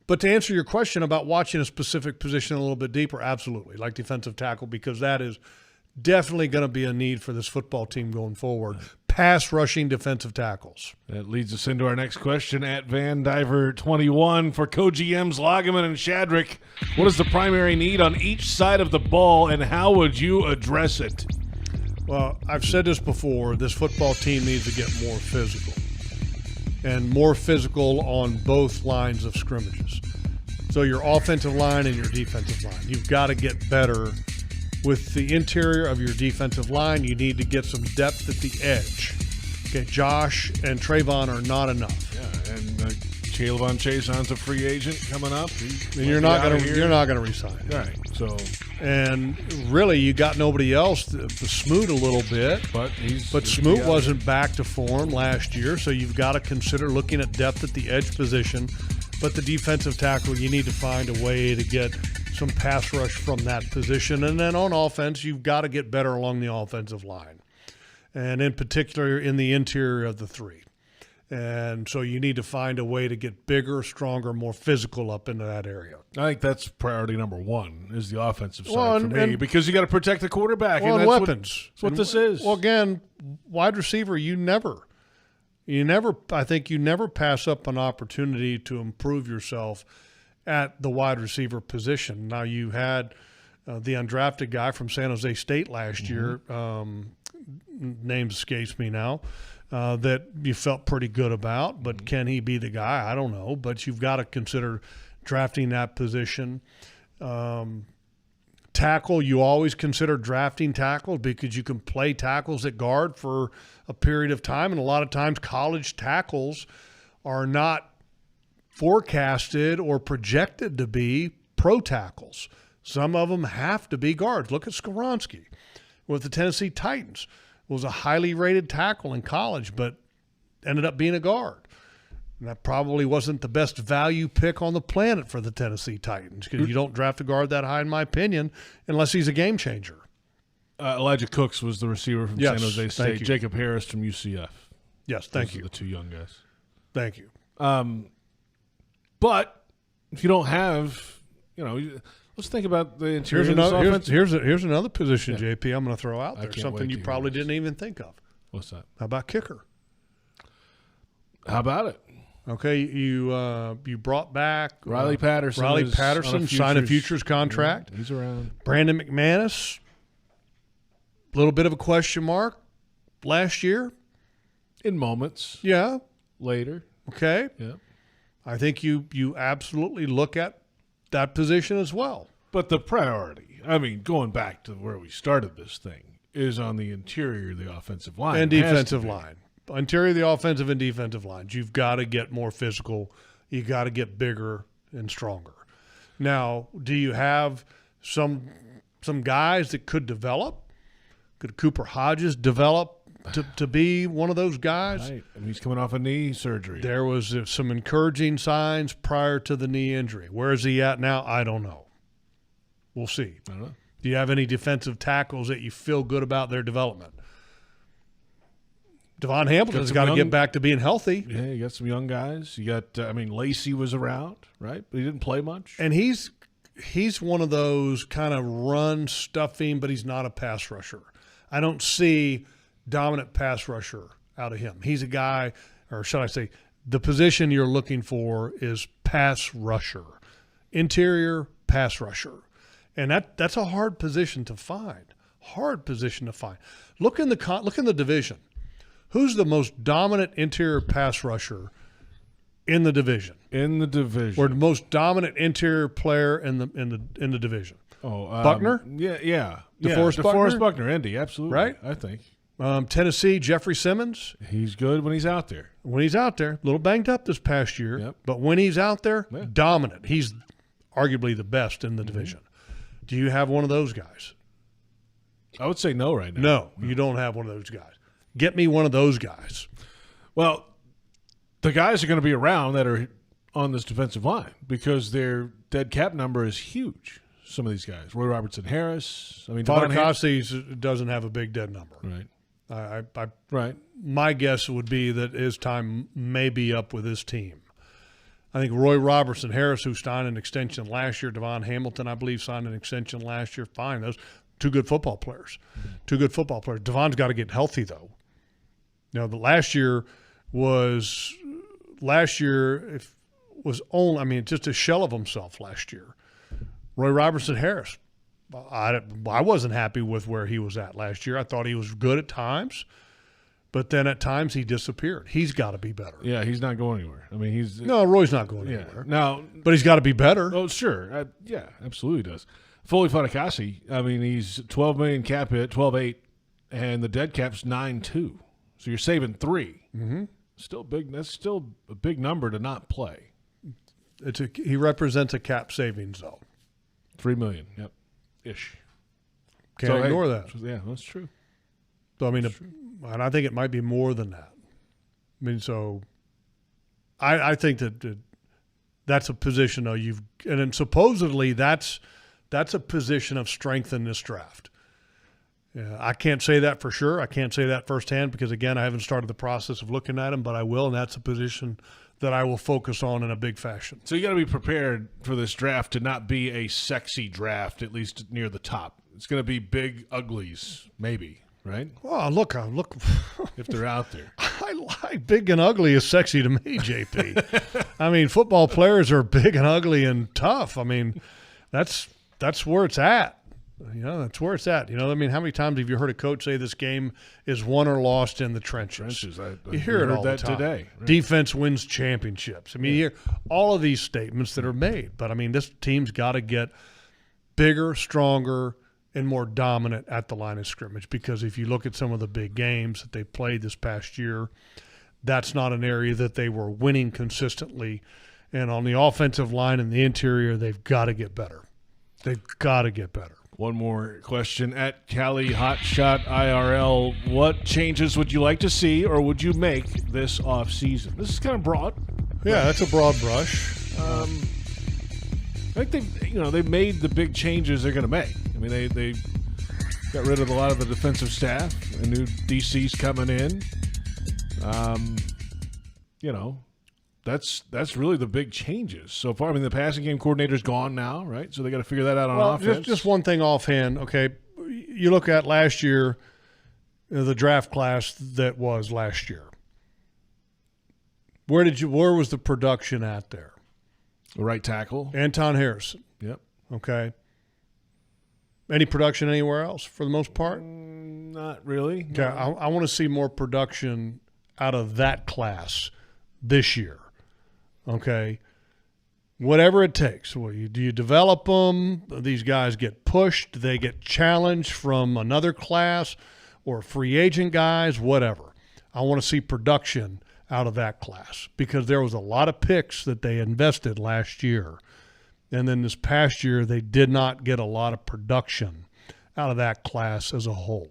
but to answer your question about watching a specific position a little bit deeper, absolutely, like defensive tackle, because that is definitely going to be a need for this football team going forward. Pass rushing defensive tackles. That leads us into our next question at Van Diver 21 for co-GMs Lageman and Shadrick. What is the primary need on each side of the ball, and how would you address it? Well, I've said this before. This football team needs to get more physical, and more physical on both lines of scrimmages. So your offensive line and your defensive line. You've got to get better with the interior of your defensive line. You need to get some depth at the edge. Okay, Josh and Trayvon are not enough. Yeah, and Kayvon Chaison's a free agent coming up. And you're not going to resign. Right. So, and really, you got nobody else to Smoot a little bit. But Smoot wasn't back to form last year, so you've got to consider looking at depth at the edge position. But the defensive tackle, you need to find a way to get some pass rush from that position. And then on offense, you've got to get better along the offensive line, and in particular in the interior of the three. And so you need to find a way to get bigger, stronger, more physical up into that area. I think that's priority number one, is the offensive side for me, because you got to protect the quarterback. Well, and that's weapons. That's what this is. Well, again, wide receiver, you never pass up an opportunity to improve yourself at the wide receiver position. Now, you had the undrafted guy from San Jose State last year, name escapes me now, that you felt pretty good about, but can he be the guy? I don't know, but you've got to consider drafting that position. Tackle, you always consider drafting tackles because you can play tackles at guard for a period of time, and a lot of times college tackles are not forecasted or projected to be pro tackles. Some of them have to be guards. Look at Skoronski with the Tennessee Titans. Was a highly rated tackle in college, but ended up being a guard. And that probably wasn't the best value pick on the planet for the Tennessee Titans, because you don't draft a guard that high, in my opinion, unless he's a game changer. Elijah Cooks was the receiver from San Jose State. Jacob Harris from UCF. Yes, thank Those you. are the two young guys. Thank you. But if you don't have, let's think about the interior of this offense. Here's another position, JP, I'm going to throw out there, something you probably didn't even think of. What's that? How about kicker? How about it? Okay, you brought back Riley Patterson. Riley Patterson signed a futures contract. Yeah, he's around. Brandon McManus, a little bit of a question mark last year. In moments. Yeah. Later. Okay. Yeah. I think you absolutely look at that position as well. But the priority, going back to where we started this thing, is on the interior of the offensive line. And defensive line. Interior of the offensive and defensive lines. You've got to get more physical. You got to get bigger and stronger. Now, do you have some guys that could develop? Could Cooper Hodges develop to be one of those guys? Right. He's coming off a knee surgery. There was some encouraging signs prior to the knee injury. Where is he at now? I don't know. We'll see. I don't know. Do you have any defensive tackles that you feel good about their development? Devon Hamilton's got to get back to being healthy. Yeah, you got some young guys. You got, Lacey was around, right? But he didn't play much. And he's one of those kind of run stuffing, but he's not a pass rusher. I don't see dominant pass rusher out of him. He's a guy, or should I say, the position you're looking for is pass rusher, interior pass rusher. And that's a hard position to find. Hard position to find. Look in the division. Who's the most dominant interior pass rusher in the division? In the division. Or the most dominant interior player in the division? Oh, Buckner? Yeah. DeForest Buckner, Indy, absolutely. Right? I think. Tennessee, Jeffrey Simmons. He's good when he's out there. When he's out there. A little banged up this past year. But when he's out there, dominant. He's arguably the best in the division. Do you have one of those guys? I would say no right now. No, you don't have one of those guys. Get me one of those guys. Well, the guys are going to be around that are on this defensive line because their dead cap number is huge. some of these guys. Roy Robertson Harris. I mean, Fatukasi doesn't have a big dead number. Right. Right. My guess would be that his time may be up with his team. I think Roy Robertson Harris, who signed an extension last year, Devon Hamilton, I believe, signed an extension last year. Fine. Those two good football players. Two good football players. Devon's got to get healthy, though. Now, the last year was only, I mean, just a shell of himself last year. Roy Robertson Harris, I wasn't happy with where he was at last year. I thought he was good at times, but then at times he disappeared. He's got to be better. Yeah, he's not going anywhere. I mean, Roy's not going anywhere. Now, but he's got to be better. Oh, sure. Yeah, absolutely does. Foley Fatukasi, I mean, he's $12 million cap hit, 12.8, and the dead cap's 9.2. So you're saving 3. Mm-hmm. Still big. That's still a big number to not play. He represents a cap savings, though. $3 million. Yep. Ish. Can't ignore that. Yeah, that's true. So I mean, and I think it might be more than that. I mean, so I think that that's a position though and then supposedly that's a position of strength in this draft. Yeah, I can't say that for sure. I can't say that firsthand because again, I haven't started the process of looking at him, but I will, and that's a position that I will focus on in a big fashion. So you got to be prepared for this draft to not be a sexy draft, at least near the top. It's going to be big uglies, maybe, right? Well, look. If they're out there. I like big and ugly is sexy to me, JP. I mean, football players are big and ugly and tough. I mean, that's where it's at. That's where it's at. I mean, how many times have you heard a coach say this game is won or lost in the trenches? You hear it all the time. Today. Right? Defense wins championships. I mean, you hear all of these statements that are made. But, I mean, this team's got to get bigger, stronger, and more dominant at the line of scrimmage because if you look at some of the big games that they played this past year, that's not an area that they were winning consistently. And on the offensive line and the interior, they've got to get better. They've got to get better. One more question at Cali Hotshot IRL. What changes would you like to see or would you make this offseason? This is kind of broad. Yeah, that's a broad brush. I think they've made the big changes they're going to make. I mean, they got rid of a lot of the defensive staff. A new DC's coming in. That's really the big changes so far. I mean, the passing game coordinator's gone now, right? So they got to figure that out on offense. Just one thing offhand, okay? You look at last year, the draft class that was last year. Where was the production at there? Right tackle. Anton Harrison. Yep. Okay. Any production anywhere else for the most part? Not really. Okay. No. I want to see more production out of that class this year. Okay, whatever it takes. Do you develop them? These guys get pushed. They get challenged from another class or free agent guys, whatever. I want to see production out of that class because there was a lot of picks that they invested last year. And then this past year, they did not get a lot of production out of that class as a whole.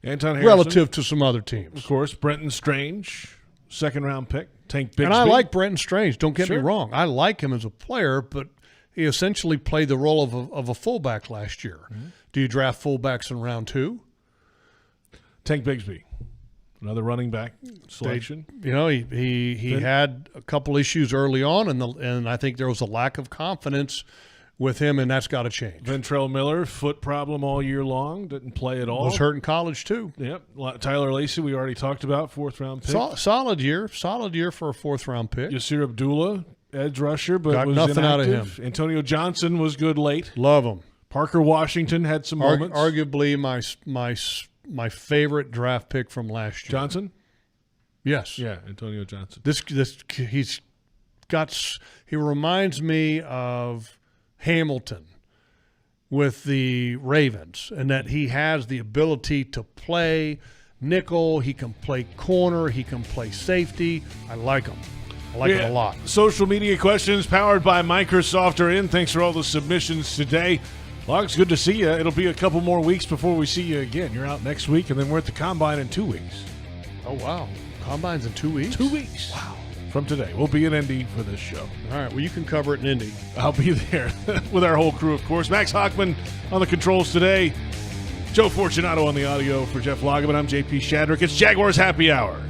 Anton Harrison. Relative to some other teams. Of course, Brenton Strange, second-round pick. Tank Bigsby. And I like Brenton Strange. Don't get me wrong. I like him as a player, but he essentially played the role of a fullback last year. Mm-hmm. Do you draft fullbacks in round 2? Tank Bigsby, another running back selection. He had a couple issues early on, and I think there was a lack of confidence with him, and that's got to change. Ventrell Miller, foot problem all year long, didn't play at all. Was hurt in college too. Yep. Tyler Lacey, we already talked about, 4th-round pick. Solid year for a 4th-round pick. Yasir Abdullah, edge rusher, but got was nothing inactive. out of him. Antonio Johnson was good late. Love him. Parker Washington had some moments. Arguably my favorite draft pick from last year. Johnson? Yes. Yeah, Antonio Johnson. He reminds me of Hamilton with the Ravens, and that he has the ability to play nickel, he can play corner, he can play safety. I like him. I like it a lot. Social media questions powered by Microsoft are in. Thanks for all the submissions today. Logs, good to see you. It'll be a couple more weeks before we see you again. You're out next week, and then we're at the Combine in 2 weeks. Oh, wow. Combine's in 2 weeks? 2 weeks. Wow. from today. We'll be in Indy for this show. All right, well, you can cover it in Indy. I'll be there with our whole crew, of course. Max Hockman on the controls today. Joe Fortunato on the audio for Jeff Lageman. I'm JP Shadrick. It's Jaguars Happy Hour.